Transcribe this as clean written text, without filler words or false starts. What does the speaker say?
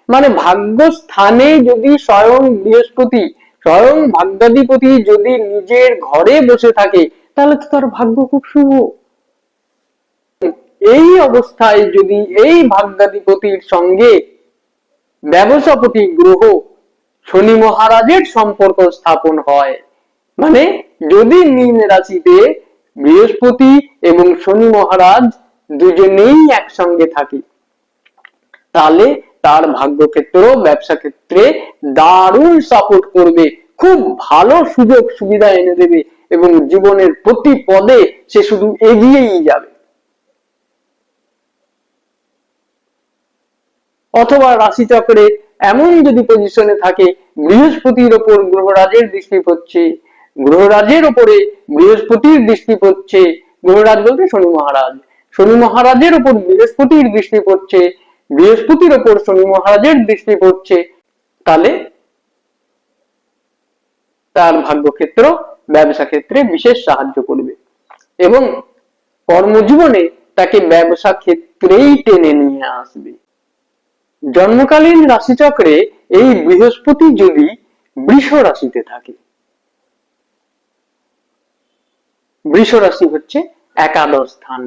মানে ভাগ্যস্থানে যদি স্বয়ং বৃহস্পতি, স্বয়ং ভাগ্যাধিপতি যদি নিজের ঘরে বসে থাকে, তাহলে তো তার ভাগ্য খুব শুভ। এই অবস্থায় যদি এই ভাগ্যাধিপতির সঙ্গে ব্যবসাপতি গ্রহ শনি মহারাজের সম্পর্ক স্থাপন হয়, মানে যদি মীন রাশিতে বৃহস্পতি এবং শনি মহারাজ দুজনেই একসঙ্গে থাকে, তাহলে তার ভাগ্যক্ষেত্র, ব্যবসা ক্ষেত্রে দারুণ সাপোর্ট করবে, খুব ভালো সুযোগ সুবিধা এনে দেবে এবং জীবনের প্রতি পদে সে শুধু এগিয়েই যাবে। অথবা রাশিচক্রে এমন যদি পজিশনে থাকে, বৃহস্পতির ওপর গ্রহরাজের দৃষ্টি পড়ছে, গ্রহরাজের ওপরে বৃহস্পতির দৃষ্টি পড়ছে, গ্রহরাজ বলতে শনি মহারাজ, শনি মহারাজের ওপর বৃহস্পতির দৃষ্টি পড়ছে, বৃহস্পতির ওপর শনি মহারাজের দৃষ্টি পড়ছে, তাহলে তার ভাগ্যক্ষেত্র, ব্যবসা ক্ষেত্রে বিশেষ সাহায্য করবে এবং কর্মজীবনে তাকে ব্যবসা ক্ষেত্রেই টেনে নিয়ে আসবে। জন্মকালীন রাশিচক্রে এই বৃহস্পতি যদি বৃষ রাশিতে থাকে, বৃষ রাশি হচ্ছে একাদশ স্থান,